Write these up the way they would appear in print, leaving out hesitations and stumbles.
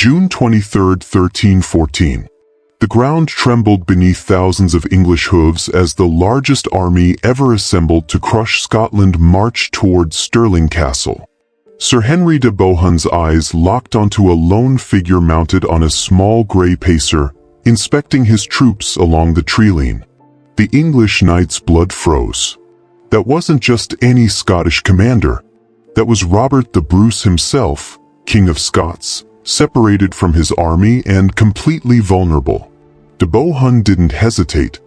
June 23, 1314. The ground trembled beneath thousands of English hooves as the largest army ever assembled to crush Scotland marched toward Stirling Castle. Sir Henry de Bohun's eyes locked onto a lone figure mounted on a small grey pacer, inspecting his troops along the Treeline. The English knight's blood froze. That wasn't just any Scottish commander. That was Robert the Bruce himself, King of Scots, separated from his army and completely vulnerable. De Bohun didn't hesitate.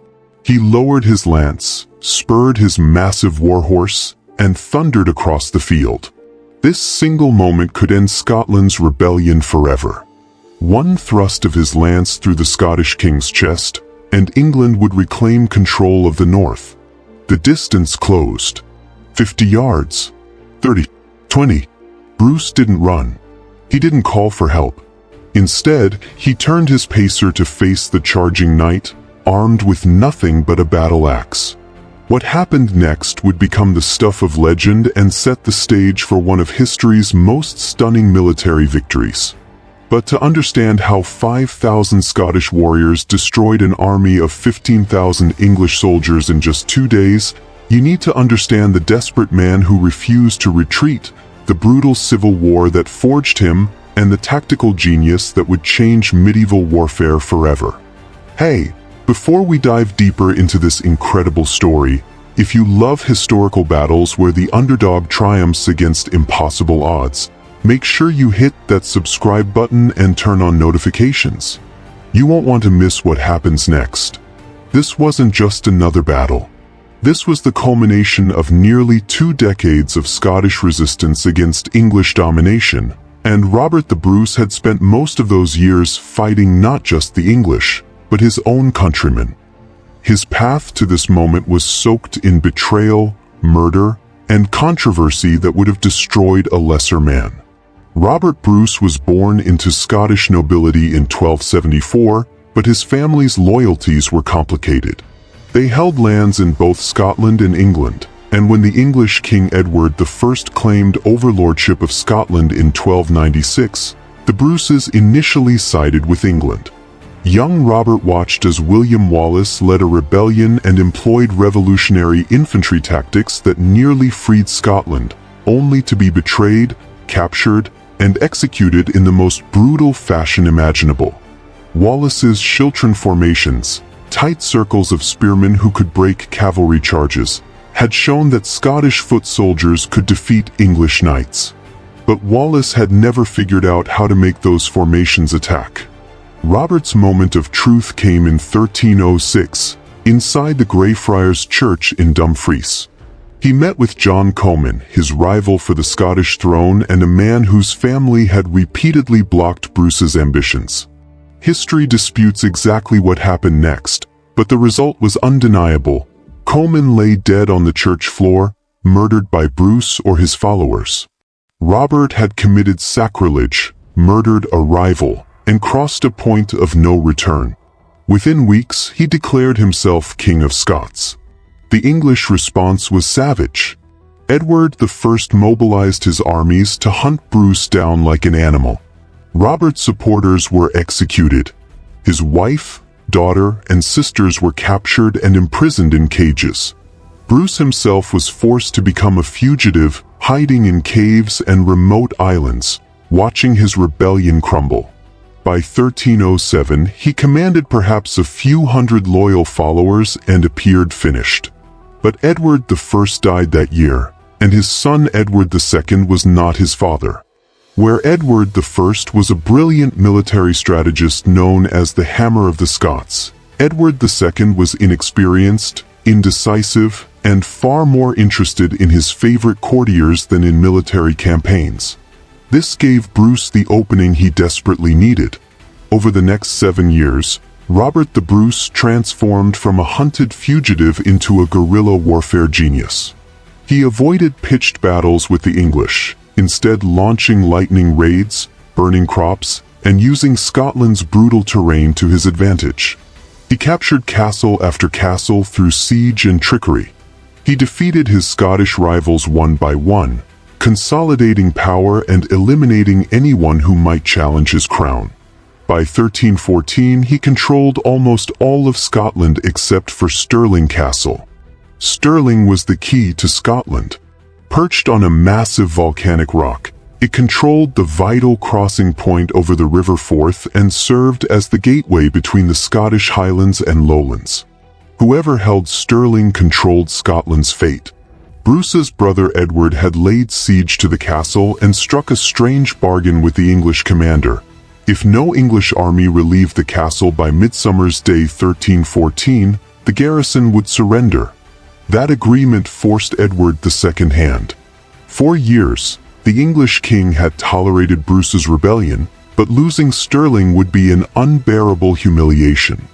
He lowered his lance, spurred his massive warhorse, and thundered across the field. This single moment could end Scotland's rebellion forever. One thrust of his lance through the Scottish king's chest, and England would reclaim control of the north. The distance closed. 50 yards. 30. 20. Bruce didn't run. He didn't call for help. Instead, he turned his pacer to face the charging knight, armed with nothing but a battle axe. What happened next would become the stuff of legend and set the stage for one of history's most stunning military victories. But to understand how 5,000 Scottish warriors destroyed an army of 15,000 English soldiers in just 2 days, you need to understand the desperate man who refused to retreat, the brutal civil war that forged him, and the tactical genius that would change medieval warfare forever. Hey, before we dive deeper into this incredible story, if you love historical battles where the underdog triumphs against impossible odds, make sure you hit that subscribe button and turn on notifications. You won't want to miss what happens next. This wasn't just another battle. This was the culmination of nearly 2 decades of Scottish resistance against English domination, and Robert the Bruce had spent most of those years fighting not just the English, but his own countrymen. His path to this moment was soaked in betrayal, murder, and controversy that would have destroyed a lesser man. Robert Bruce was born into Scottish nobility in 1274, but his family's loyalties were complicated. They held lands in both Scotland and England, and when the English King Edward I claimed overlordship of Scotland in 1296, the Bruces initially sided with England. Young Robert watched as William Wallace led a rebellion and employed revolutionary infantry tactics that nearly freed Scotland, only to be betrayed, captured, and executed in the most brutal fashion imaginable. Wallace's Chiltern formations, tight circles of spearmen who could break cavalry charges, had shown that Scottish foot soldiers could defeat English knights. But Wallace had never figured out how to make those formations attack. Robert's moment of truth came in 1306, inside the Greyfriars Church in Dumfries. He met with John Comyn, his rival for the Scottish throne and a man whose family had repeatedly blocked Bruce's ambitions. History disputes exactly what happened next, but the result was undeniable. Comyn lay dead on the church floor, murdered by Bruce or his followers. Robert had committed sacrilege, murdered a rival, and crossed a point of no return. Within weeks, he declared himself King of Scots. The English response was savage. Edward I mobilized his armies to hunt Bruce down like an animal. Robert's supporters were executed. His wife, daughter, and sisters were captured and imprisoned in cages. Bruce himself was forced to become a fugitive, hiding in caves and remote islands, watching his rebellion crumble. By 1307, he commanded perhaps a few hundred loyal followers and appeared finished. But Edward I died that year, and his son Edward II was not his father. Where Edward I was a brilliant military strategist known as the Hammer of the Scots, Edward II was inexperienced, indecisive, and far more interested in his favorite courtiers than in military campaigns. This gave Bruce the opening he desperately needed. Over the next 7 years, Robert the Bruce transformed from a hunted fugitive into a guerrilla warfare genius. He avoided pitched battles with the English, instead launching lightning raids, burning crops, and using Scotland's brutal terrain to his advantage. He captured castle after castle through siege and trickery. He defeated his Scottish rivals one by one, consolidating power and eliminating anyone who might challenge his crown. By 1314, he controlled almost all of Scotland except for Stirling Castle. Stirling was the key to Scotland. Perched on a massive volcanic rock, it controlled the vital crossing point over the River Forth and served as the gateway between the Scottish Highlands and Lowlands. Whoever held Stirling controlled Scotland's fate. Bruce's brother Edward had laid siege to the castle and struck a strange bargain with the English commander. If no English army relieved the castle by Midsummer's Day 1314, the garrison would surrender. That agreement forced Edward the Second hand. For years, the English king had tolerated Bruce's rebellion, but losing Stirling would be an unbearable humiliation.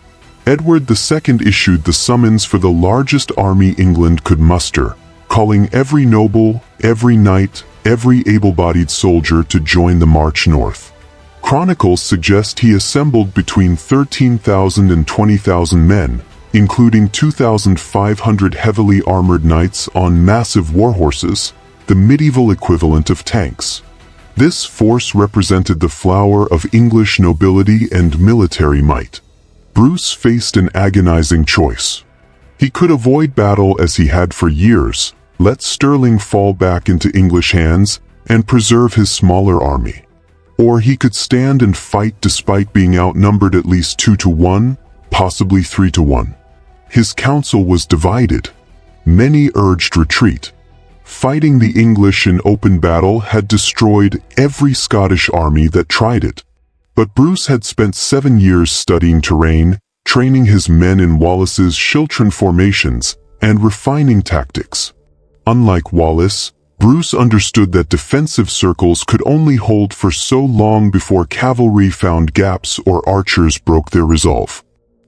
Edward II issued the summons for the largest army England could muster, calling every noble, every knight, every able-bodied soldier to join the march north. Chronicles suggest he assembled between 13,000 and 20,000 men, including 2,500 heavily armored knights on massive warhorses, the medieval equivalent of tanks. This force represented the flower of English nobility and military might. Bruce faced an agonizing choice. He could avoid battle as he had for years, let Stirling fall back into English hands, and preserve his smaller army. Or he could stand and fight despite being outnumbered at least 2-1, possibly 3-1. His council was divided. Many urged retreat. Fighting the English in open battle had destroyed every Scottish army that tried it. But Bruce had spent 7 years studying terrain, training his men in Wallace's Chiltern formations, and refining tactics. Unlike Wallace, Bruce understood that defensive circles could only hold for so long before cavalry found gaps or archers broke their resolve.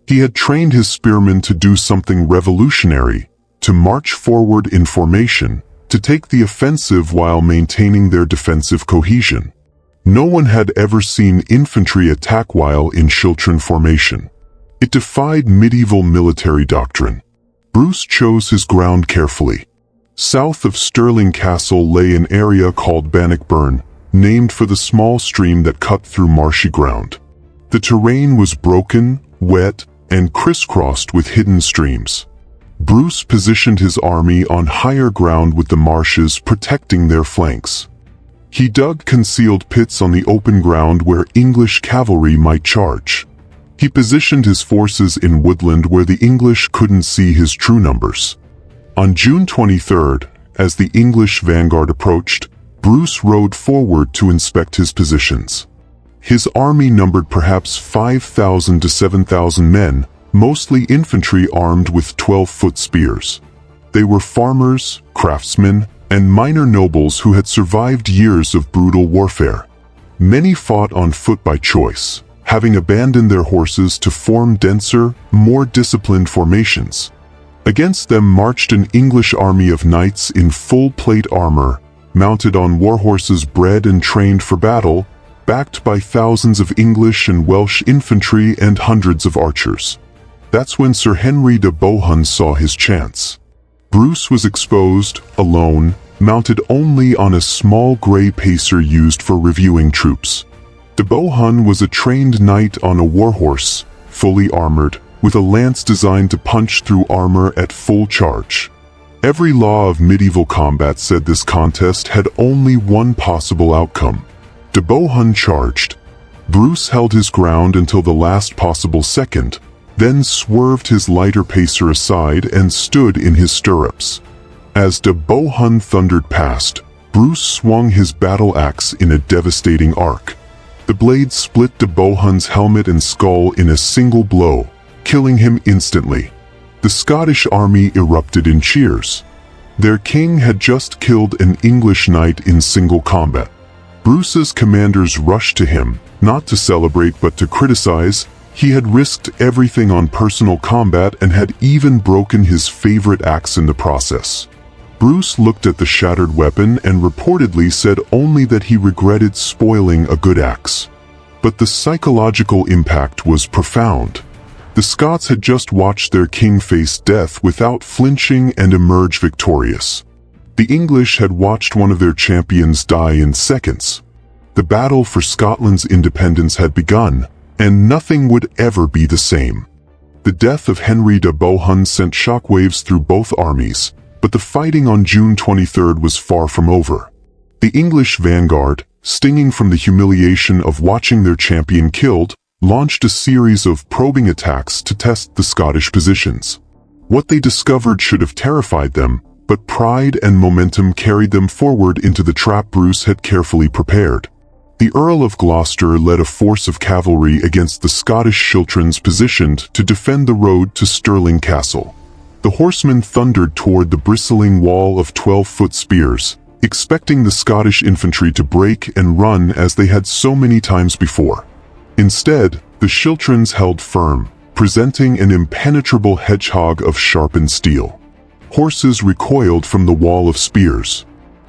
He had trained his spearmen to do something revolutionary, to march forward in formation, to take the offensive while maintaining their defensive cohesion. No one had ever seen infantry attack while in Chiltern formation. It defied medieval military doctrine. Bruce chose his ground carefully. South of Stirling Castle lay an area called Bannockburn, named for the small stream that cut through marshy ground. The terrain was broken, wet, and crisscrossed with hidden streams. Bruce positioned his army on higher ground with the marshes protecting their flanks. He dug concealed pits on the open ground where English cavalry might charge. He positioned his forces in woodland where the English couldn't see his true numbers. On June 23rd, as the English vanguard approached, Bruce rode forward to inspect his positions. His army numbered perhaps 5,000 to 7,000 men, mostly infantry armed with 12-foot spears. They were farmers, craftsmen, and minor nobles who had survived years of brutal warfare. Many fought on foot by choice, having abandoned their horses to form denser, more disciplined formations. Against them marched an English army of knights in full plate armor, mounted on warhorses bred and trained for battle, backed by thousands of English and Welsh infantry and hundreds of archers. That's when Sir Henry de Bohun saw his chance. Bruce was exposed, alone, mounted only on a small grey pacer used for reviewing troops. De Bohun was a trained knight on a warhorse, fully armored, with a lance designed to punch through armor at full charge. Every law of medieval combat said this contest had only one possible outcome. De Bohun charged. Bruce held his ground until the last possible second, then swerved his lighter pacer aside and stood in his stirrups. As de Bohun thundered past, Bruce swung his battle axe in a devastating arc. The blade split de Bohun's helmet and skull in a single blow, killing him instantly. The Scottish army erupted in cheers. Their king had just killed an English knight in single combat. Bruce's commanders rushed to him, not to celebrate but to criticize. He had risked everything on personal combat and had even broken his favorite axe in the process. Bruce looked at the shattered weapon and reportedly said only that he regretted spoiling a good axe. But the psychological impact was profound. The Scots had just watched their king face death without flinching and emerge victorious. The English had watched one of their champions die in seconds. The battle for Scotland's independence had begun, and nothing would ever be the same. The death of Henry de Bohun sent shockwaves through both armies, but the fighting on June 23rd was far from over. The English vanguard, stinging from the humiliation of watching their champion killed, launched a series of probing attacks to test the Scottish positions. What they discovered should have terrified them, but pride and momentum carried them forward into the trap Bruce had carefully prepared. The Earl of Gloucester led a force of cavalry against the Scottish schiltrons positioned to defend the road to Stirling Castle. The horsemen thundered toward the bristling wall of 12-foot spears, expecting the Scottish infantry to break and run as they had so many times before. Instead, the schiltrons held firm, presenting an impenetrable hedgehog of sharpened steel. Horses recoiled from the wall of spears.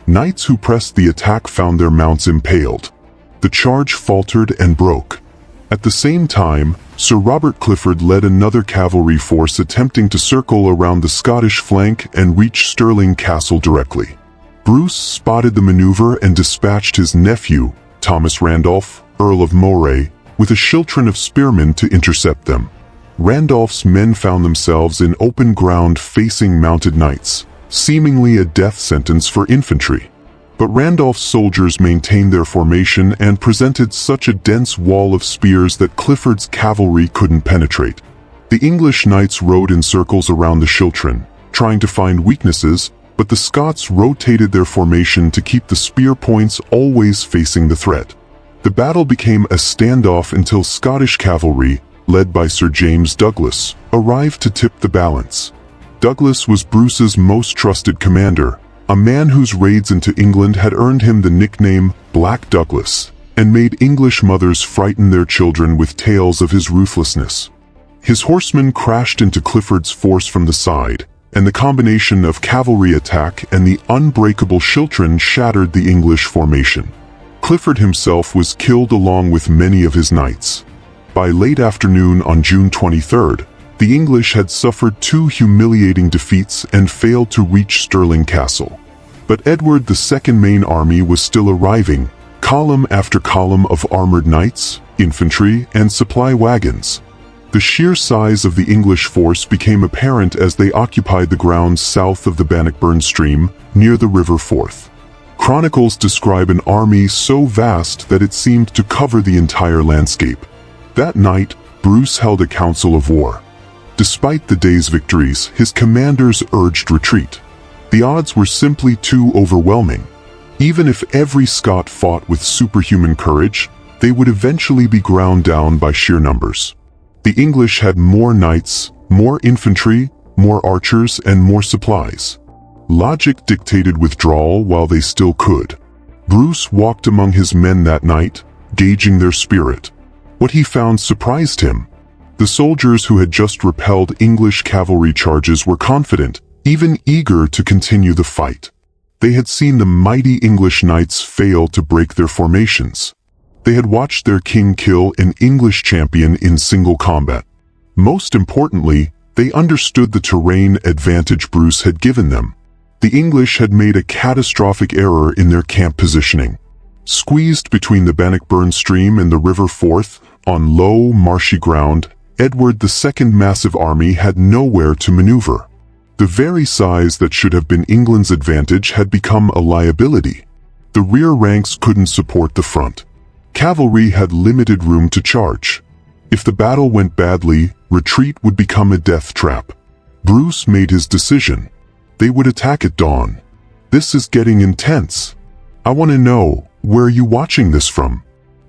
Knights who pressed the attack found their mounts impaled. The charge faltered and broke. At the same time, Sir Robert Clifford led another cavalry force attempting to circle around the Scottish flank and reach Stirling Castle directly. Bruce spotted the maneuver and dispatched his nephew, Thomas Randolph, Earl of Moray, with a schiltron of spearmen to intercept them. Randolph's men found themselves in open ground facing mounted knights, seemingly a death sentence for infantry. But Randolph's soldiers maintained their formation and presented such a dense wall of spears that Clifford's cavalry couldn't penetrate. The English knights rode in circles around the schiltron, trying to find weaknesses, but the Scots rotated their formation to keep the spear points always facing the threat. The battle became a standoff until Scottish cavalry, led by Sir James Douglas, arrived to tip the balance. Douglas was Bruce's most trusted commander, a man whose raids into England had earned him the nickname Black Douglas, and made English mothers frighten their children with tales of his ruthlessness. His horsemen crashed into Clifford's force from the side, and the combination of cavalry attack and the unbreakable schiltron shattered the English formation. Clifford himself was killed along with many of his knights. By late afternoon on June 23rd, the English had suffered 2 humiliating defeats and failed to reach Stirling Castle. But Edward II's main army was still arriving, column after column of armored knights, infantry, and supply wagons. The sheer size of the English force became apparent as they occupied the grounds south of the Bannockburn stream, near the River Forth. Chronicles describe an army so vast that it seemed to cover the entire landscape. That night, Bruce held a council of war. Despite the day's victories, his commanders urged retreat. The odds were simply too overwhelming. Even if every Scot fought with superhuman courage, they would eventually be ground down by sheer numbers. The English had more knights, more infantry, more archers, and more supplies. Logic dictated withdrawal while they still could. Bruce walked among his men that night, gauging their spirit. What he found surprised him. The soldiers who had just repelled English cavalry charges were confident, even eager to continue the fight. They had seen the mighty English knights fail to break their formations. They had watched their king kill an English champion in single combat. Most importantly, they understood the terrain advantage Bruce had given them. The English had made a catastrophic error in their camp positioning. Squeezed between the Bannockburn stream and the River Forth, on low, marshy ground, Edward II's massive army had nowhere to maneuver. The very size that should have been England's advantage had become a liability. The rear ranks couldn't support the front. Cavalry had limited room to charge. If the battle went badly, retreat would become a death trap. Bruce made his decision. They would attack at dawn. This is getting intense. I want to know, where are you watching this from?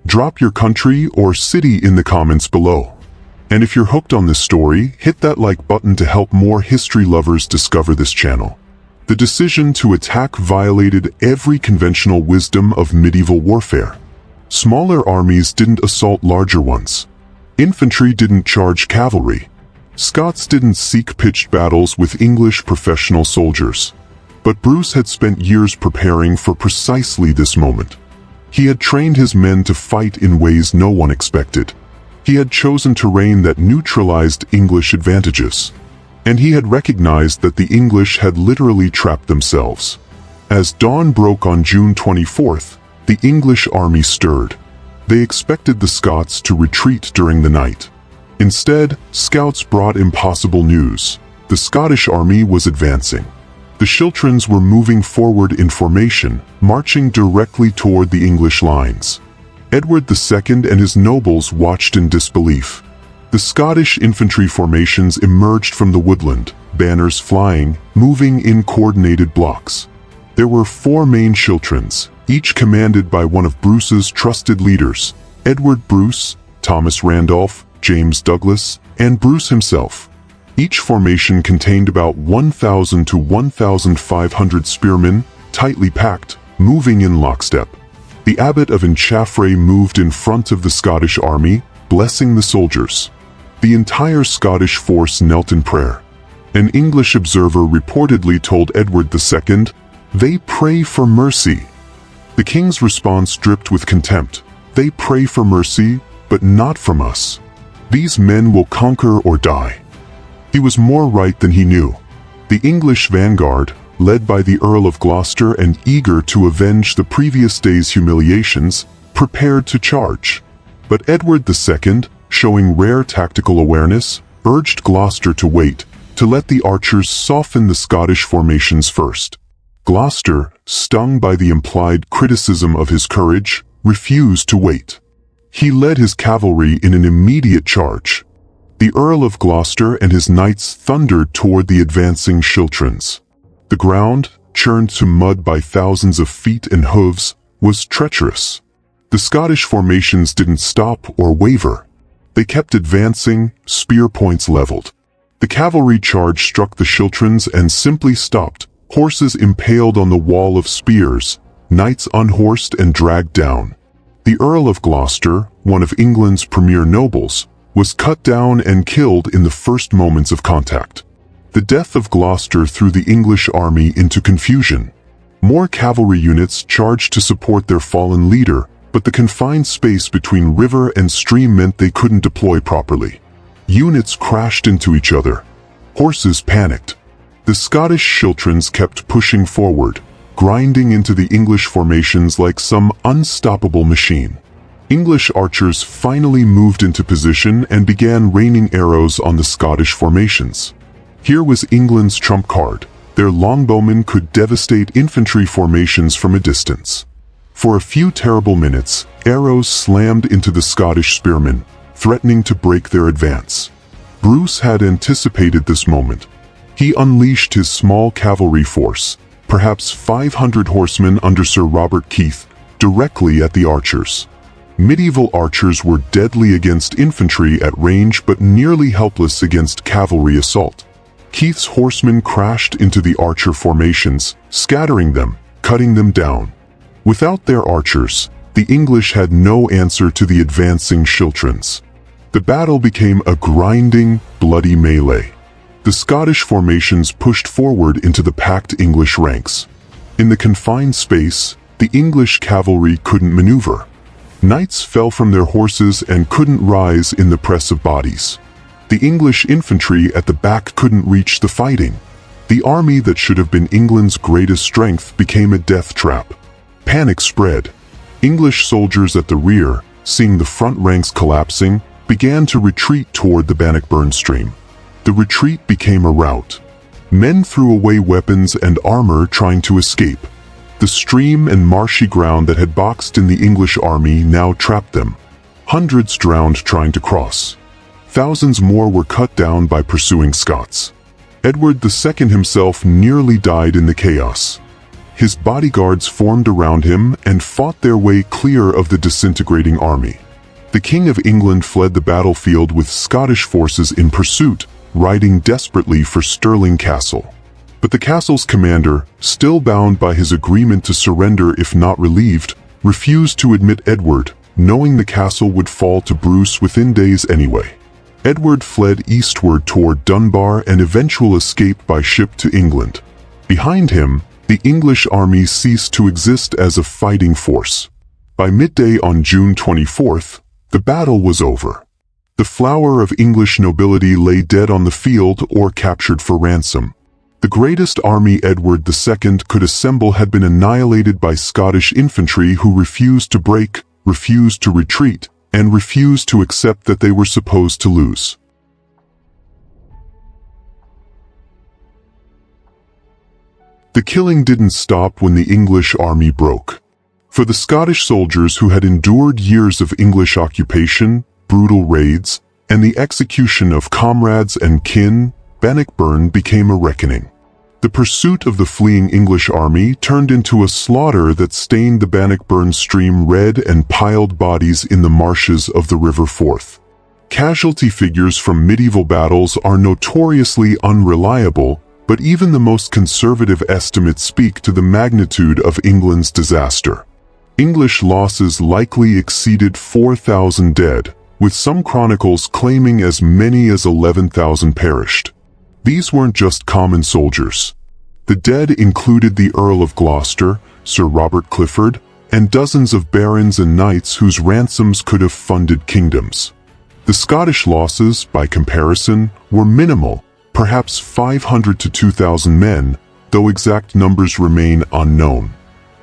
Drop your country or city in the comments below. And if you're hooked on this story, hit that like button to help more history lovers discover this channel. The decision to attack violated every conventional wisdom of medieval warfare. Smaller armies didn't assault larger ones. Infantry didn't charge cavalry. Scots didn't seek pitched battles with English professional soldiers. But Bruce had spent years preparing for precisely this moment. He had trained his men to fight in ways no one expected. He had chosen terrain that neutralized English advantages. And he had recognized that the English had literally trapped themselves. As dawn broke on June 24th, the English army stirred. They expected the Scots to retreat during the night. Instead, scouts brought impossible news. The Scottish army was advancing. The Chilterns were moving forward in formation, marching directly toward the English lines. Edward II and his nobles watched in disbelief. The Scottish infantry formations emerged from the woodland, banners flying, moving in coordinated blocks. There were 4 main Chilterns, each commanded by one of Bruce's trusted leaders, Edward Bruce, Thomas Randolph, James Douglas, and Bruce himself. Each formation contained about 1,000 to 1,500 spearmen, tightly packed, moving in lockstep. The abbot of Inchaffray moved in front of the Scottish army, blessing the soldiers. The entire Scottish force knelt in prayer. An English observer reportedly told Edward II, "They pray for mercy." The king's response dripped with contempt. "They pray for mercy, but not from us. These men will conquer or die." He was more right than he knew. The English vanguard, led by the Earl of Gloucester and eager to avenge the previous day's humiliations, prepared to charge. But Edward II, showing rare tactical awareness, urged Gloucester to wait, to let the archers soften the Scottish formations first. Gloucester, stung by the implied criticism of his courage, refused to wait. He led his cavalry in an immediate charge. The Earl of Gloucester and his knights thundered toward the advancing Chilterns. The ground, churned to mud by thousands of feet and hooves, was treacherous. The Scottish formations didn't stop or waver. They kept advancing, spear points leveled. The cavalry charge struck the Chilterns and simply stopped, horses impaled on the wall of spears, knights unhorsed and dragged down. The Earl of Gloucester, one of England's premier nobles, was cut down and killed in the first moments of contact. The death of Gloucester threw the English army into confusion. More cavalry units charged to support their fallen leader, but the confined space between river and stream meant they couldn't deploy properly. Units crashed into each other. Horses panicked. The Scottish Chilterns kept pushing forward, grinding into the English formations like some unstoppable machine. English archers finally moved into position and began raining arrows on the Scottish formations. Here was England's trump card. Their longbowmen could devastate infantry formations from a distance. For a few terrible minutes, arrows slammed into the Scottish spearmen, threatening to break their advance. Bruce had anticipated this moment. He unleashed his small cavalry force, perhaps 500 horsemen under Sir Robert Keith, directly at the archers. Medieval archers were deadly against infantry at range but nearly helpless against cavalry assault. Keith's horsemen crashed into the archer formations, scattering them, cutting them down. Without their archers, the English had no answer to the advancing Chilterns. The battle became a grinding, bloody melee. The Scottish formations pushed forward into the packed English ranks. In the confined space, the English cavalry couldn't maneuver. Knights fell from their horses and couldn't rise in the press of bodies. The English infantry at the back couldn't reach the fighting. The army that should have been England's greatest strength became a death trap. Panic spread. English soldiers at the rear, seeing the front ranks collapsing, began to retreat toward the Bannockburn stream. The retreat became a rout. Men threw away weapons and armor trying to escape. The stream and marshy ground that had boxed in the English army now trapped them. Hundreds drowned trying to cross. Thousands more were cut down by pursuing Scots. Edward II himself nearly died in the chaos. His bodyguards formed around him and fought their way clear of the disintegrating army. The King of England fled the battlefield with Scottish forces in pursuit, riding desperately for Stirling Castle. But the castle's commander, still bound by his agreement to surrender if not relieved, refused to admit Edward, knowing the castle would fall to Bruce within days anyway. Edward fled eastward toward Dunbar and eventual escape by ship to England. Behind him, the English army ceased to exist as a fighting force. By midday on June 24th, the battle was over. The flower of English nobility lay dead on the field or captured for ransom. The greatest army Edward II could assemble had been annihilated by Scottish infantry who refused to break, refused to retreat, and refused to accept that they were supposed to lose. The killing didn't stop when the English army broke. For the Scottish soldiers who had endured years of English occupation, brutal raids, and the execution of comrades and kin, Bannockburn became a reckoning. The pursuit of the fleeing English army turned into a slaughter that stained the Bannockburn stream red and piled bodies in the marshes of the River Forth. Casualty figures from medieval battles are notoriously unreliable, but even the most conservative estimates speak to the magnitude of England's disaster. English losses likely exceeded 4,000 dead, with some chronicles claiming as many as 11,000 perished. These weren't just common soldiers. The dead included the Earl of Gloucester, Sir Robert Clifford, and dozens of barons and knights whose ransoms could have funded kingdoms. The Scottish losses, by comparison, were minimal, perhaps 500 to 2,000 men, though exact numbers remain unknown.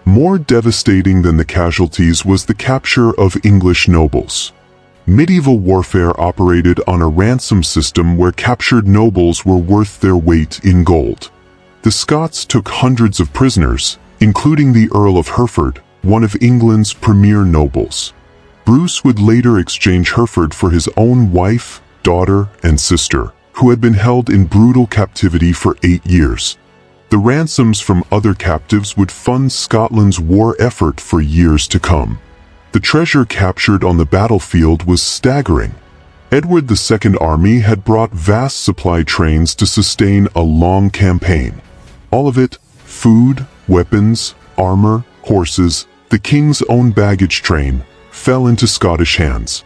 More devastating than the casualties was the capture of English nobles. Medieval warfare operated on a ransom system where captured nobles were worth their weight in gold. The Scots took hundreds of prisoners, including the Earl of Hereford, one of England's premier nobles. Bruce would later exchange Hereford for his own wife, daughter, and sister, who had been held in brutal captivity for 8 years. The ransoms from other captives would fund Scotland's war effort for years to come. The treasure captured on the battlefield was staggering. Edward II's army had brought vast supply trains to sustain a long campaign. All of it, food, weapons, armor, horses, the king's own baggage train, fell into Scottish hands.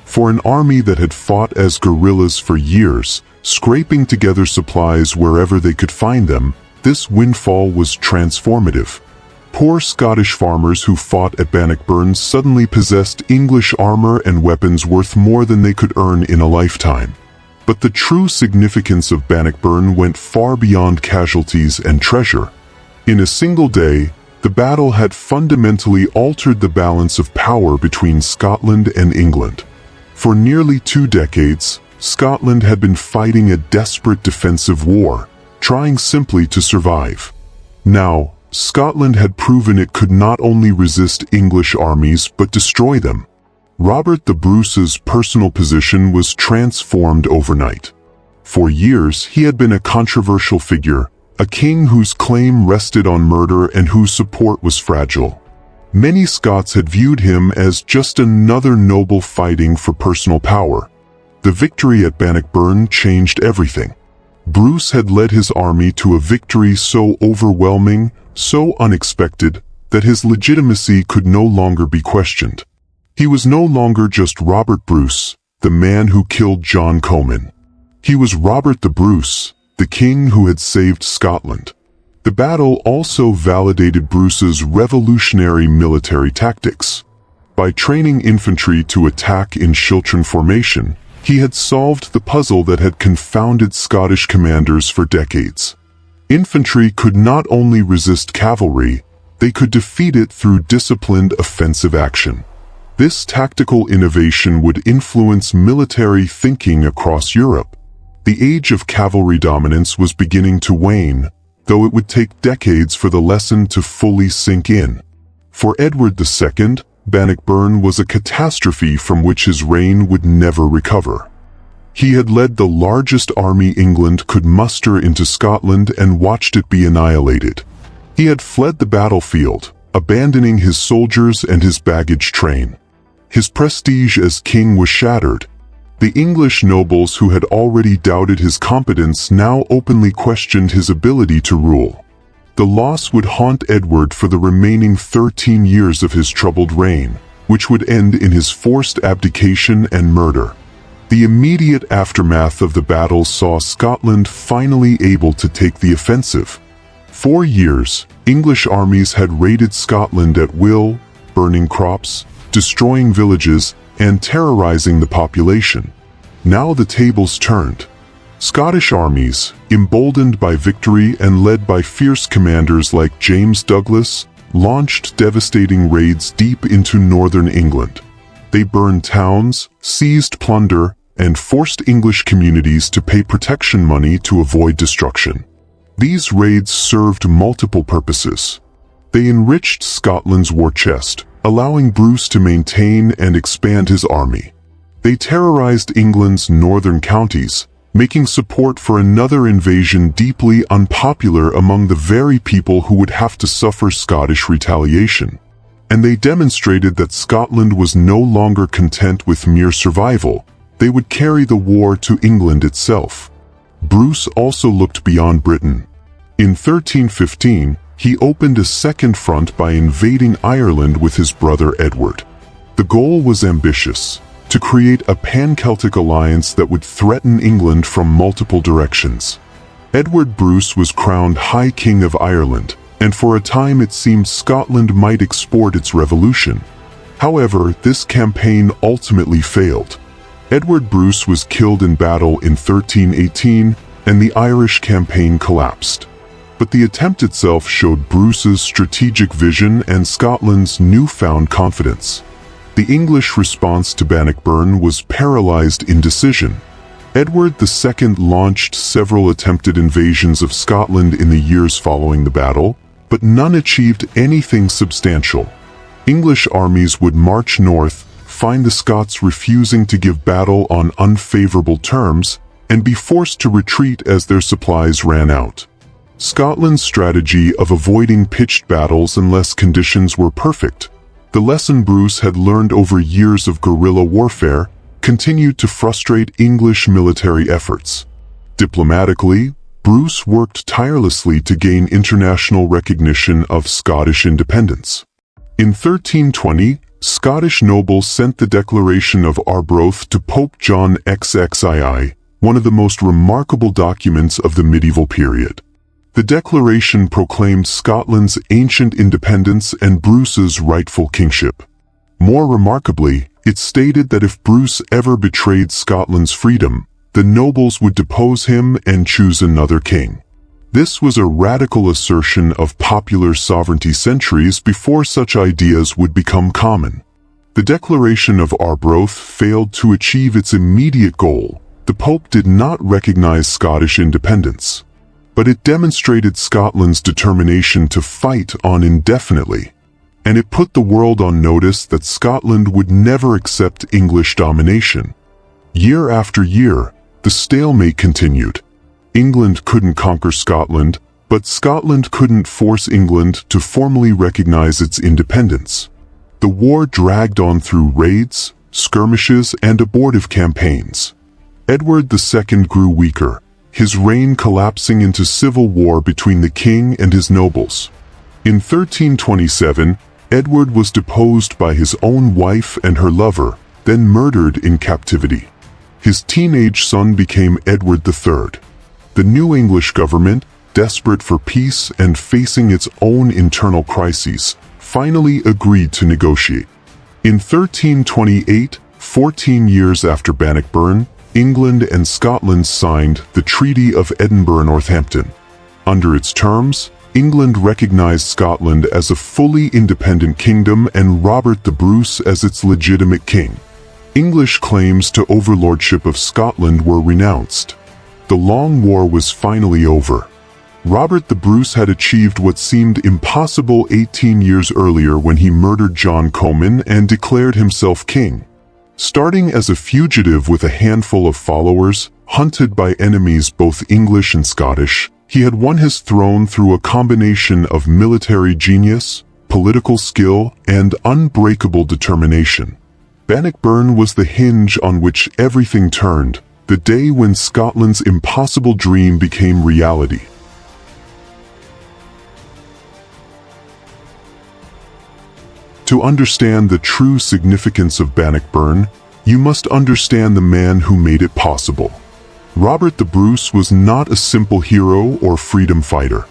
For an army that had fought as guerrillas for years, scraping together supplies wherever they could find them, this windfall was transformative. Poor Scottish farmers who fought at Bannockburn suddenly possessed English armor and weapons worth more than they could earn in a lifetime. But the true significance of Bannockburn went far beyond casualties and treasure. In a single day, the battle had fundamentally altered the balance of power between Scotland and England. For nearly 2 decades, Scotland had been fighting a desperate defensive war, trying simply to survive. Now, Scotland had proven it could not only resist English armies but destroy them. Robert the Bruce's personal position was transformed overnight. For years, he had been a controversial figure, a king whose claim rested on murder and whose support was fragile. Many Scots had viewed him as just another noble fighting for personal power. The victory at Bannockburn changed everything. Bruce had led his army to a victory so overwhelming, so unexpected, that his legitimacy could no longer be questioned. He was no longer just Robert Bruce, the man who killed John Comyn. He was Robert the Bruce, the king who had saved Scotland. The battle also validated Bruce's revolutionary military tactics. By training infantry to attack in Chiltern formation, he had solved the puzzle that had confounded Scottish commanders for decades. Infantry could not only resist cavalry, they could defeat it through disciplined offensive action. This tactical innovation would influence military thinking across Europe. The age of cavalry dominance was beginning to wane, though it would take decades for the lesson to fully sink in. For Edward II, Bannockburn was a catastrophe from which his reign would never recover. He had led the largest army England could muster into Scotland and watched it be annihilated. He had fled the battlefield, abandoning his soldiers and his baggage train. His prestige as king was shattered. The English nobles who had already doubted his competence now openly questioned his ability to rule. The loss would haunt Edward for the remaining 13 years of his troubled reign, which would end in his forced abdication and murder. The immediate aftermath of the battle saw Scotland finally able to take the offensive. For years, English armies had raided Scotland at will, burning crops, destroying villages, and terrorizing the population. Now the tables turned. Scottish armies, emboldened by victory and led by fierce commanders like James Douglas, launched devastating raids deep into northern England. They burned towns, seized plunder, and forced English communities to pay protection money to avoid destruction. These raids served multiple purposes. They enriched Scotland's war chest, allowing Bruce to maintain and expand his army. They terrorized England's northern counties, making support for another invasion deeply unpopular among the very people who would have to suffer Scottish retaliation. And they demonstrated that Scotland was no longer content with mere survival. They would carry the war to England itself. Bruce also looked beyond Britain. In 1315, he opened a second front by invading Ireland with his brother Edward. The goal was ambitious: to create a pan-Celtic alliance that would threaten England from multiple directions. Edward Bruce was crowned High King of Ireland, and for a time it seemed Scotland might export its revolution. However, this campaign ultimately failed. Edward Bruce was killed in battle in 1318, and the Irish campaign collapsed. But the attempt itself showed Bruce's strategic vision and Scotland's newfound confidence. The English response to Bannockburn was paralyzed indecision. Edward II launched several attempted invasions of Scotland in the years following the battle, but none achieved anything substantial. English armies would march north, find the Scots refusing to give battle on unfavorable terms, and be forced to retreat as their supplies ran out. Scotland's strategy of avoiding pitched battles unless conditions were perfect, the lesson Bruce had learned over years of guerrilla warfare, continued to frustrate English military efforts. Diplomatically, Bruce worked tirelessly to gain international recognition of Scottish independence. In 1320, Scottish nobles sent the Declaration of Arbroath to Pope John XXII, one of the most remarkable documents of the medieval period. The declaration proclaimed Scotland's ancient independence and Bruce's rightful kingship. More remarkably, it stated that if Bruce ever betrayed Scotland's freedom, the nobles would depose him and choose another king. This was a radical assertion of popular sovereignty centuries before such ideas would become common. The Declaration of Arbroath failed to achieve its immediate goal. The Pope did not recognize Scottish independence. But it demonstrated Scotland's determination to fight on indefinitely. And it put the world on notice that Scotland would never accept English domination. Year after year, the stalemate continued. England couldn't conquer Scotland, but Scotland couldn't force England to formally recognize its independence. The war dragged on through raids, skirmishes, and abortive campaigns. Edward II grew weaker, his reign collapsing into civil war between the king and his nobles. In 1327, Edward was deposed by his own wife and her lover, then murdered in captivity. His teenage son became Edward III. The new English government, desperate for peace and facing its own internal crises, finally agreed to negotiate. In 1328, 14 years after Bannockburn, England and Scotland signed the Treaty of Edinburgh-Northampton. Under its terms, England recognized Scotland as a fully independent kingdom and Robert the Bruce as its legitimate king. English claims to overlordship of Scotland were renounced. The long war was finally over. Robert the Bruce had achieved what seemed impossible 18 years earlier when he murdered John Comyn and declared himself king. Starting as a fugitive with a handful of followers, hunted by enemies both English and Scottish, he had won his throne through a combination of military genius, political skill, and unbreakable determination. Bannockburn was the hinge on which everything turned, the day when Scotland's impossible dream became reality. To understand the true significance of Bannockburn, you must understand the man who made it possible. Robert the Bruce was not a simple hero or freedom fighter.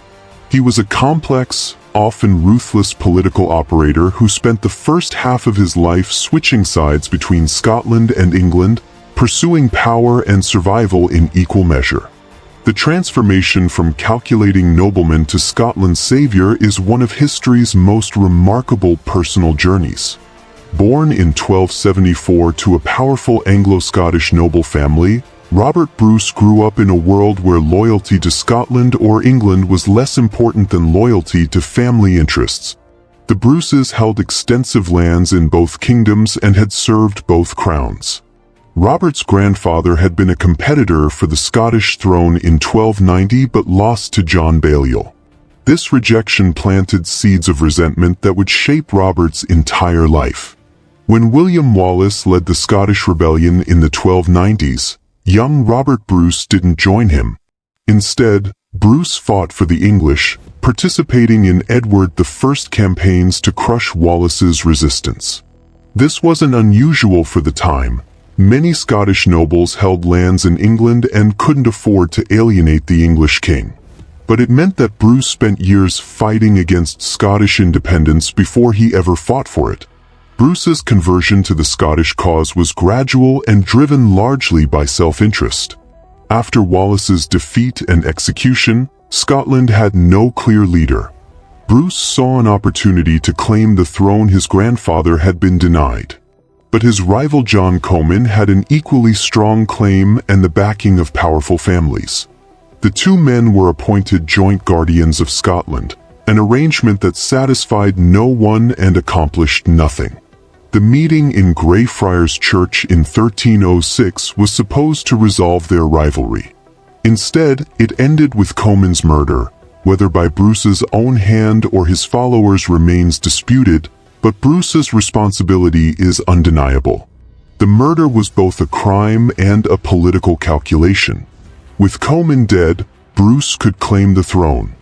He was a complex, often ruthless political operator who spent the first half of his life switching sides between Scotland and England, pursuing power and survival in equal measure. The transformation from calculating nobleman to Scotland's savior is one of history's most remarkable personal journeys. Born in 1274 to a powerful Anglo-Scottish noble family, Robert Bruce grew up in a world where loyalty to Scotland or England was less important than loyalty to family interests. The Bruces held extensive lands in both kingdoms and had served both crowns. Robert's grandfather had been a competitor for the Scottish throne in 1290 but lost to John Balliol. This rejection planted seeds of resentment that would shape Robert's entire life. When William Wallace led the Scottish rebellion in the 1290s, young Robert Bruce didn't join him. Instead, Bruce fought for the English, participating in Edward I's campaigns to crush Wallace's resistance. This wasn't unusual for the time. Many Scottish nobles held lands in England and couldn't afford to alienate the English king. But it meant that Bruce spent years fighting against Scottish independence before he ever fought for it. Bruce's conversion to the Scottish cause was gradual and driven largely by self-interest. After Wallace's defeat and execution, Scotland had no clear leader. Bruce saw an opportunity to claim the throne his grandfather had been denied. But his rival John Comyn had an equally strong claim and the backing of powerful families. The two men were appointed joint guardians of Scotland, an arrangement that satisfied no one and accomplished nothing. The meeting in Greyfriars Church in 1306 was supposed to resolve their rivalry. Instead, it ended with Comyn's murder, whether by Bruce's own hand or his followers remains disputed, but Bruce's responsibility is undeniable. The murder was both a crime and a political calculation. With Comyn dead, Bruce could claim the throne.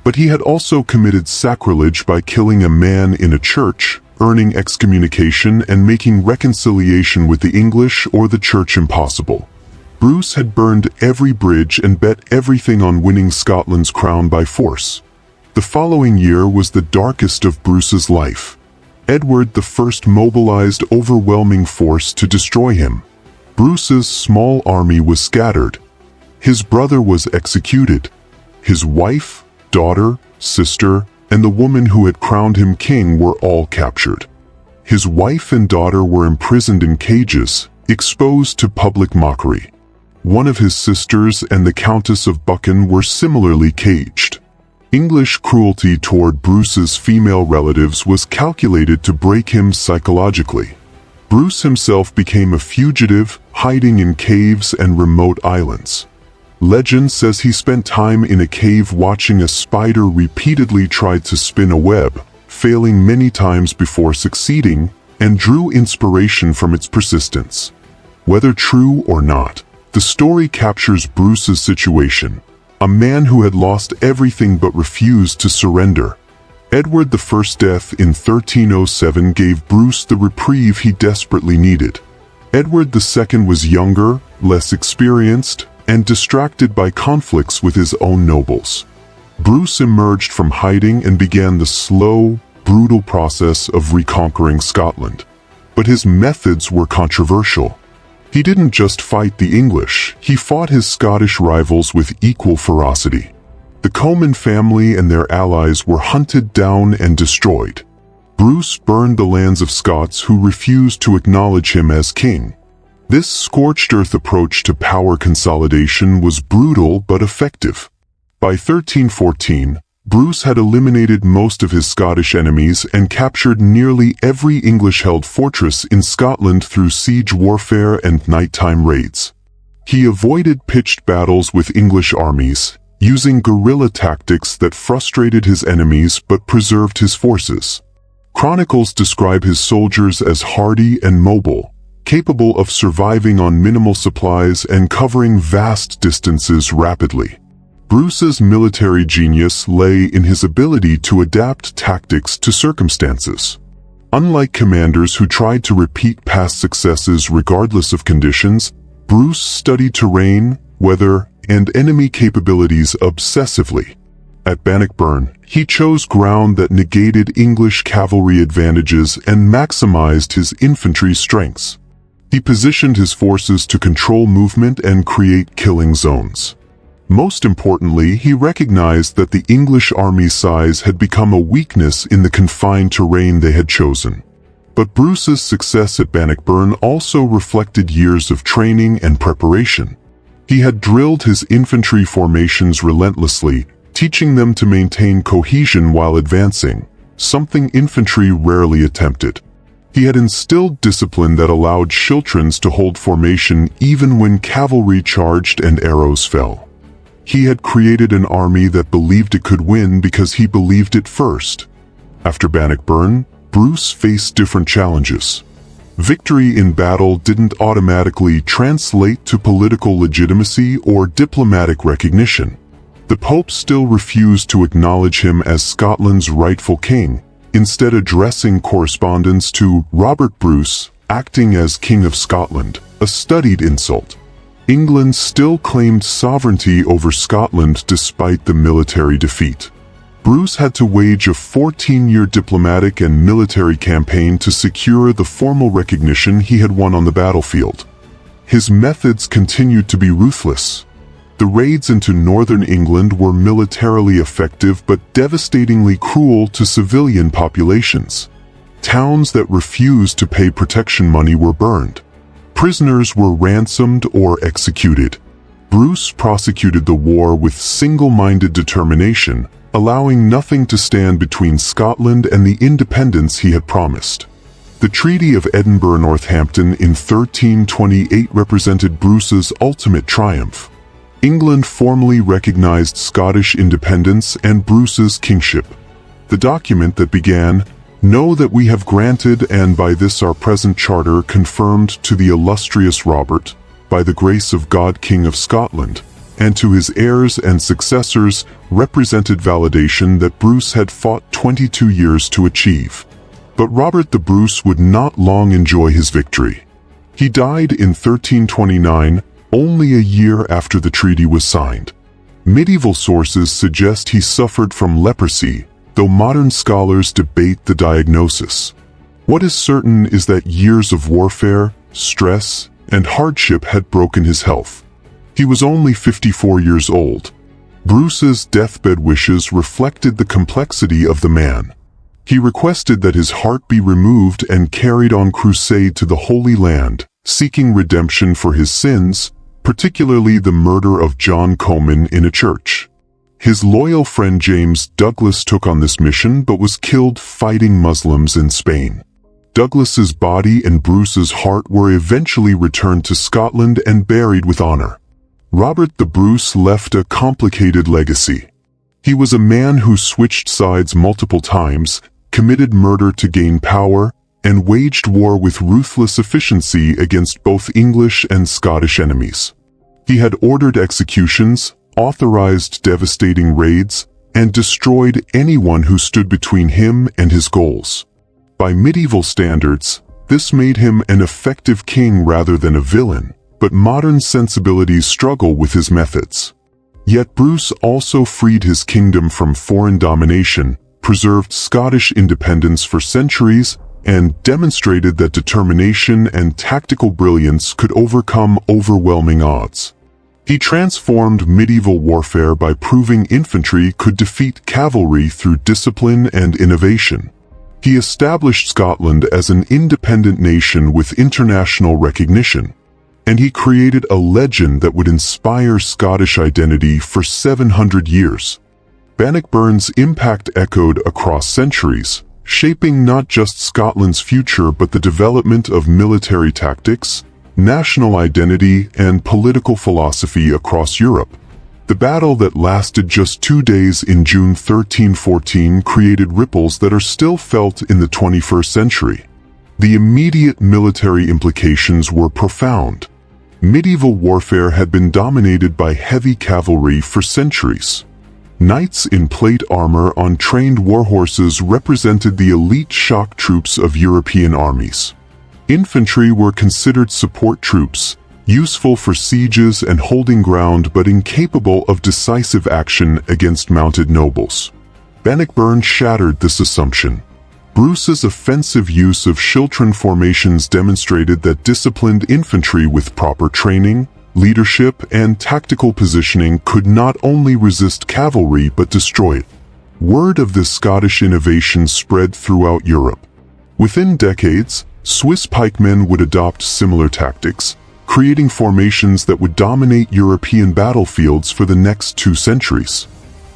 But he had also committed sacrilege by killing a man in a church, earning excommunication and making reconciliation with the English or the church impossible. Bruce had burned every bridge and bet everything on winning Scotland's crown by force. The following year was the darkest of Bruce's life. Edward I mobilized overwhelming force to destroy him. Bruce's small army was scattered. His brother was executed. His wife, daughter, sister, and the woman who had crowned him king were all captured. His wife and daughter were imprisoned in cages, exposed to public mockery. One of his sisters and the Countess of Buchan were similarly caged. English cruelty toward Bruce's female relatives was calculated to break him psychologically. Bruce himself became a fugitive, hiding in caves and remote islands. Legend says he spent time in a cave watching a spider repeatedly try to spin a web, failing many times before succeeding, and drew inspiration from its persistence. Whether true or not, the story captures Bruce's situation. A man who had lost everything but refused to surrender. Edward I's death in 1307 gave Bruce the reprieve he desperately needed. Edward II was younger, less experienced, and distracted by conflicts with his own nobles. Bruce emerged from hiding and began the slow, brutal process of reconquering Scotland. But his methods were controversial. He didn't just fight the English, he fought his Scottish rivals with equal ferocity. The Comyn family and their allies were hunted down and destroyed. Bruce burned the lands of Scots who refused to acknowledge him as king. This scorched earth approach to power consolidation was brutal but effective. By 1314, Bruce had eliminated most of his Scottish enemies and captured nearly every English-held fortress in Scotland through siege warfare and nighttime raids. He avoided pitched battles with English armies, using guerrilla tactics that frustrated his enemies but preserved his forces. Chronicles describe his soldiers as hardy and mobile, capable of surviving on minimal supplies and covering vast distances rapidly. Bruce's military genius lay in his ability to adapt tactics to circumstances. Unlike commanders who tried to repeat past successes regardless of conditions, Bruce studied terrain, weather, and enemy capabilities obsessively. At Bannockburn, he chose ground that negated English cavalry advantages and maximized his infantry strengths. He positioned his forces to control movement and create killing zones. Most importantly, he recognized that the English army's size had become a weakness in the confined terrain they had chosen. But Bruce's success at Bannockburn also reflected years of training and preparation. He had drilled his infantry formations relentlessly, teaching them to maintain cohesion while advancing, something infantry rarely attempted. He had instilled discipline that allowed schiltrons to hold formation even when cavalry charged and arrows fell. He had created an army that believed it could win because he believed it first. After Bannockburn, Bruce faced different challenges. Victory in battle didn't automatically translate to political legitimacy or diplomatic recognition. The Pope still refused to acknowledge him as Scotland's rightful king, instead addressing correspondence to Robert Bruce, acting as King of Scotland, a studied insult. England still claimed sovereignty over Scotland despite the military defeat. Bruce had to wage a 14-year diplomatic and military campaign to secure the formal recognition he had won on the battlefield. His methods continued to be ruthless. The raids into northern England were militarily effective but devastatingly cruel to civilian populations. Towns that refused to pay protection money were burned. Prisoners were ransomed or executed. Bruce prosecuted the war with single-minded determination, allowing nothing to stand between Scotland and the independence he had promised. The Treaty of Edinburgh-Northampton in 1328 represented Bruce's ultimate triumph. England formally recognized Scottish independence and Bruce's kingship. The document that began, "Know that we have granted and by this our present charter confirmed to the illustrious Robert, by the grace of God King of Scotland, and to his heirs and successors," represented validation that Bruce had fought 22 years to achieve. But Robert the Bruce would not long enjoy his victory. He died in 1329, only a year after the treaty was signed. Medieval sources suggest he suffered from leprosy, though modern scholars debate the diagnosis. What is certain is that years of warfare, stress, and hardship had broken his health. He was only 54 years old. Bruce's deathbed wishes reflected the complexity of the man. He requested that his heart be removed and carried on crusade to the Holy Land, seeking redemption for his sins, particularly the murder of John Comyn in a church. His loyal friend James Douglas took on this mission but was killed fighting Muslims in Spain. Douglas's body and Bruce's heart were eventually returned to Scotland and buried with honor. Robert the Bruce left a complicated legacy. He was a man who switched sides multiple times, committed murder to gain power, and waged war with ruthless efficiency against both English and Scottish enemies. He had ordered executions, authorized devastating raids, and destroyed anyone who stood between him and his goals. By medieval standards, this made him an effective king rather than a villain, but modern sensibilities struggle with his methods. Yet Bruce also freed his kingdom from foreign domination, preserved Scottish independence for centuries, and demonstrated that determination and tactical brilliance could overcome overwhelming odds. He transformed medieval warfare by proving infantry could defeat cavalry through discipline and innovation. He established Scotland as an independent nation with international recognition, and he created a legend that would inspire Scottish identity for 700 years. Bannockburn's impact echoed across centuries, shaping not just Scotland's future but the development of military tactics, national identity, and political philosophy across Europe. The battle that lasted just 2 days in June 1314 created ripples that are still felt in the 21st century. The immediate military implications were profound. Medieval warfare had been dominated by heavy cavalry for centuries. Knights in plate armor on trained warhorses represented the elite shock troops of European armies. Infantry were considered support troops, useful for sieges and holding ground but incapable of decisive action against mounted nobles. Bannockburn shattered this assumption. Bruce's offensive use of Chiltern formations demonstrated that disciplined infantry with proper training, leadership, and tactical positioning could not only resist cavalry but destroy it. Word of this Scottish innovation spread throughout Europe. Within decades, Swiss pikemen would adopt similar tactics, creating formations that would dominate European battlefields for the next 2 centuries.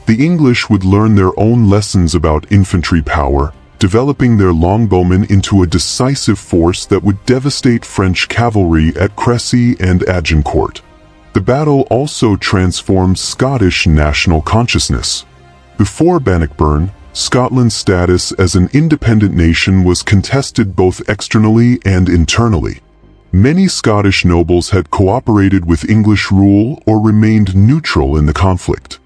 The English would learn their own lessons about infantry power, developing their longbowmen into a decisive force that would devastate French cavalry at Crécy and Agincourt. The battle also transformed Scottish national consciousness. Before Bannockburn, Scotland's status as an independent nation was contested both externally and internally. Many Scottish nobles had cooperated with English rule or remained neutral in the conflict.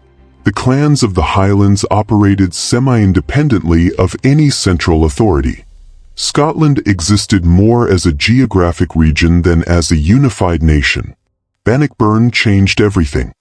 The clans of the Highlands operated semi-independently of any central authority. Scotland existed more as a geographic region than as a unified nation. Bannockburn changed everything.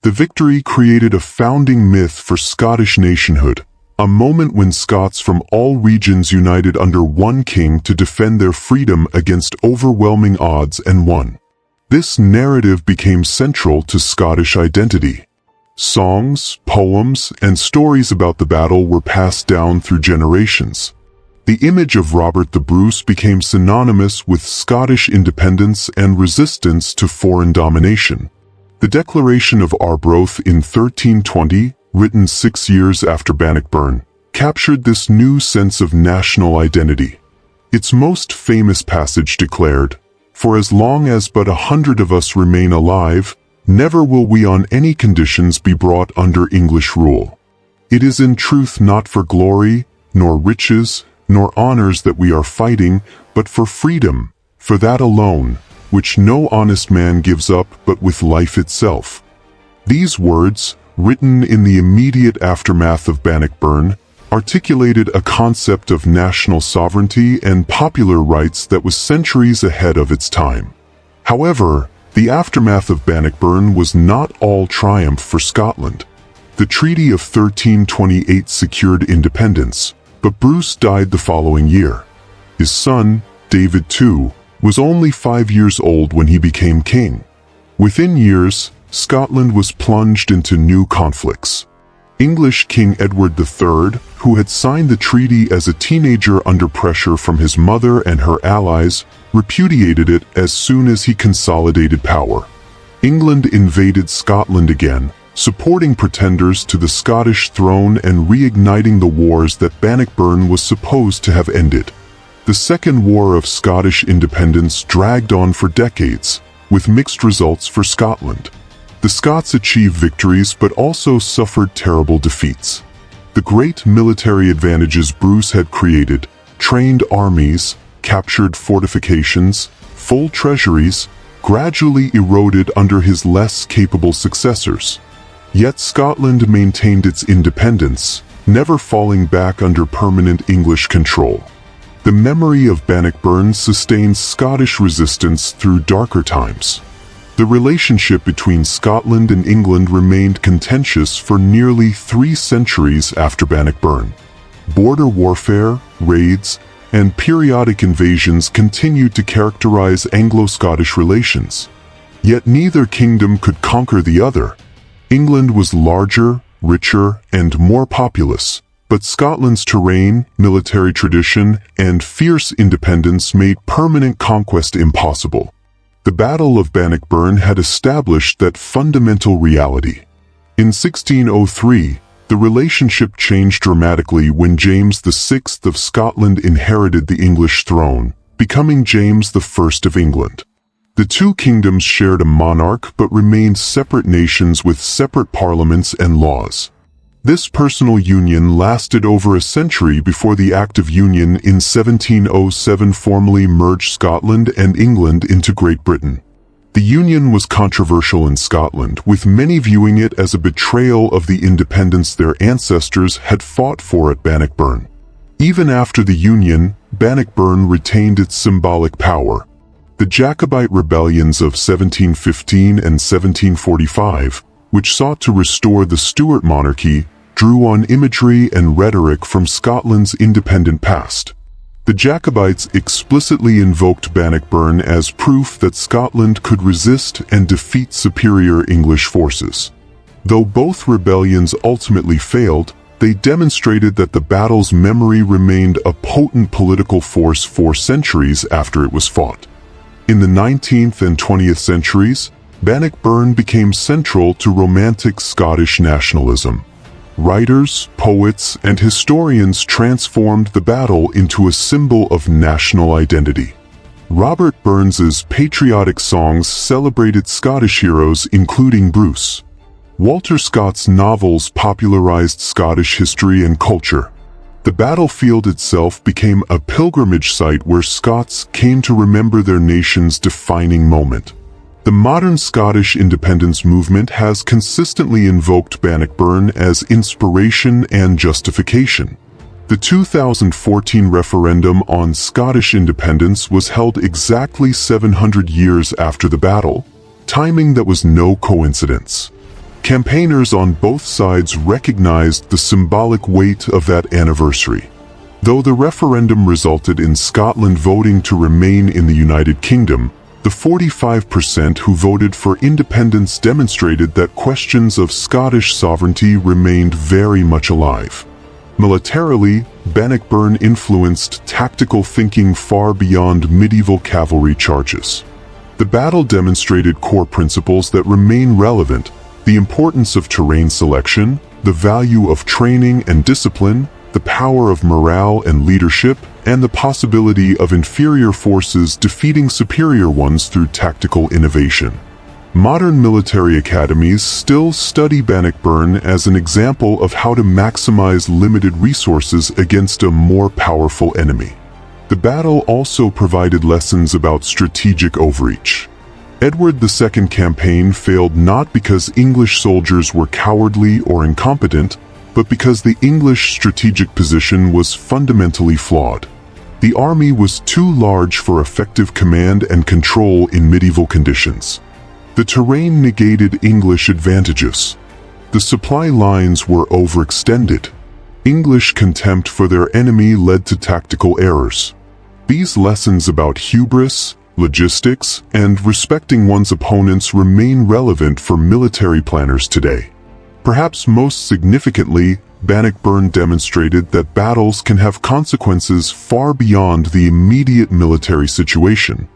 The victory created a founding myth for Scottish nationhood, a moment when Scots from all regions united under one king to defend their freedom against overwhelming odds and won. This narrative became central to Scottish identity. Songs, poems, and stories about the battle were passed down through generations. The image of Robert the Bruce became synonymous with Scottish independence and resistance to foreign domination. The Declaration of Arbroath in 1320, written 6 years after Bannockburn, captured this new sense of national identity. Its most famous passage declared, "For as long as but 100 of us remain alive, never will we on any conditions be brought under English rule. It is in truth not for glory, nor riches, nor honors that we are fighting, but for freedom, for that alone, which no honest man gives up but with life itself." These words, written in the immediate aftermath of Bannockburn, articulated a concept of national sovereignty and popular rights that was centuries ahead of its time. However, the aftermath of Bannockburn was not all triumph for Scotland. The Treaty of 1328 secured independence, but Bruce died the following year. His son, David II, was only 5 years old when he became king. Within years, Scotland was plunged into new conflicts. English King Edward III, who had signed the treaty as a teenager under pressure from his mother and her allies, repudiated it as soon as he consolidated power. England invaded Scotland again, supporting pretenders to the Scottish throne and reigniting the wars that Bannockburn was supposed to have ended. The Second War of Scottish Independence dragged on for decades, with mixed results for Scotland. The Scots achieved victories but also suffered terrible defeats. The great military advantages Bruce had created, trained armies, captured fortifications, full treasuries, gradually eroded under his less capable successors. Yet Scotland maintained its independence, never falling back under permanent English control. The memory of Bannockburn sustained Scottish resistance through darker times. The relationship between Scotland and England remained contentious for nearly 3 centuries after Bannockburn. Border warfare, raids, and periodic invasions continued to characterize Anglo-Scottish relations. Yet neither kingdom could conquer the other. England was larger, richer, and more populous, but Scotland's terrain, military tradition, and fierce independence made permanent conquest impossible. The Battle of Bannockburn had established that fundamental reality. In 1603, the relationship changed dramatically when James VI of Scotland inherited the English throne, becoming James I of England. The two kingdoms shared a monarch but remained separate nations with separate parliaments and laws. This personal union lasted over a century before the Act of Union in 1707 formally merged Scotland and England into Great Britain. The union was controversial in Scotland, with many viewing it as a betrayal of the independence their ancestors had fought for at Bannockburn. Even after the union, Bannockburn retained its symbolic power. The Jacobite rebellions of 1715 and 1745, which sought to restore the Stuart monarchy, drew on imagery and rhetoric from Scotland's independent past. The Jacobites explicitly invoked Bannockburn as proof that Scotland could resist and defeat superior English forces. Though both rebellions ultimately failed, they demonstrated that the battle's memory remained a potent political force for centuries after it was fought. In the 19th and 20th centuries, Bannockburn became central to Romantic Scottish nationalism. Writers, poets, and historians transformed the battle into a symbol of national identity. Robert Burns's patriotic songs celebrated Scottish heroes, including Bruce. Walter Scott's novels popularized Scottish history and culture. The battlefield itself became a pilgrimage site where Scots came to remember their nation's defining moment. The modern Scottish independence movement has consistently invoked Bannockburn as inspiration and justification. The 2014 referendum on Scottish independence was held exactly 700 years after the battle, timing that was no coincidence. Campaigners on both sides recognized the symbolic weight of that anniversary. Though the referendum resulted in Scotland voting to remain in the United Kingdom, the 45% who voted for independence demonstrated that questions of Scottish sovereignty remained very much alive. Militarily, Bannockburn influenced tactical thinking far beyond medieval cavalry charges. The battle demonstrated core principles that remain relevant: the importance of terrain selection, the value of training and discipline, the power of morale and leadership, and the possibility of inferior forces defeating superior ones through tactical innovation. Modern military academies still study Bannockburn as an example of how to maximize limited resources against a more powerful enemy. The battle also provided lessons about strategic overreach. Edward II's campaign failed not because English soldiers were cowardly or incompetent, but because the English strategic position was fundamentally flawed. The army was too large for effective command and control in medieval conditions. The terrain negated English advantages. The supply lines were overextended. English contempt for their enemy led to tactical errors. These lessons about hubris, logistics, and respecting one's opponents remain relevant for military planners today. Perhaps most significantly, Bannockburn demonstrated that battles can have consequences far beyond the immediate military situation.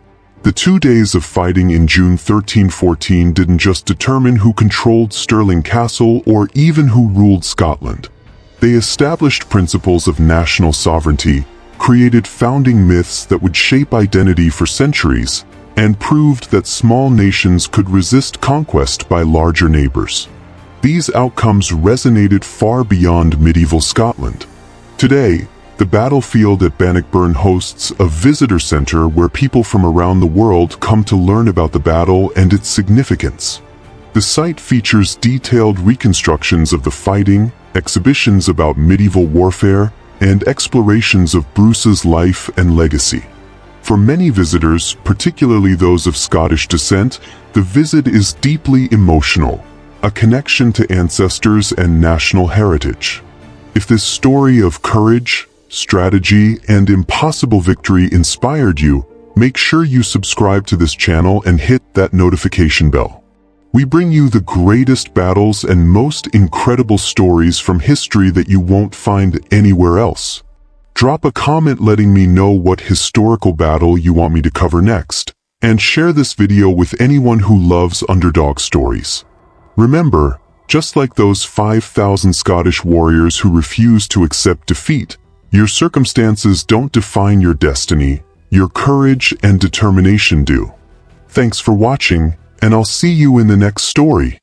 The 2 days of fighting in June 1314 didn't just determine who controlled Stirling Castle or even who ruled Scotland. They established principles of national sovereignty, created founding myths that would shape identity for centuries, and proved that small nations could resist conquest by larger neighbors. These outcomes resonated far beyond medieval Scotland. Today, the battlefield at Bannockburn hosts a visitor center where people from around the world come to learn about the battle and its significance. The site features detailed reconstructions of the fighting, exhibitions about medieval warfare, and explorations of Bruce's life and legacy. For many visitors, particularly those of Scottish descent, the visit is deeply emotional, a connection to ancestors and national heritage. If this story of courage, strategy, and impossible victory inspired you, make sure you subscribe to this channel and hit that notification bell. We bring you the greatest battles and most incredible stories from history that you won't find anywhere else. Drop a comment letting me know what historical battle you want me to cover next, and share this video with anyone who loves underdog stories. Remember, just like those 5,000 Scottish warriors who refused to accept defeat, your circumstances don't define your destiny, your courage and determination do. Thanks for watching, and I'll see you in the next story.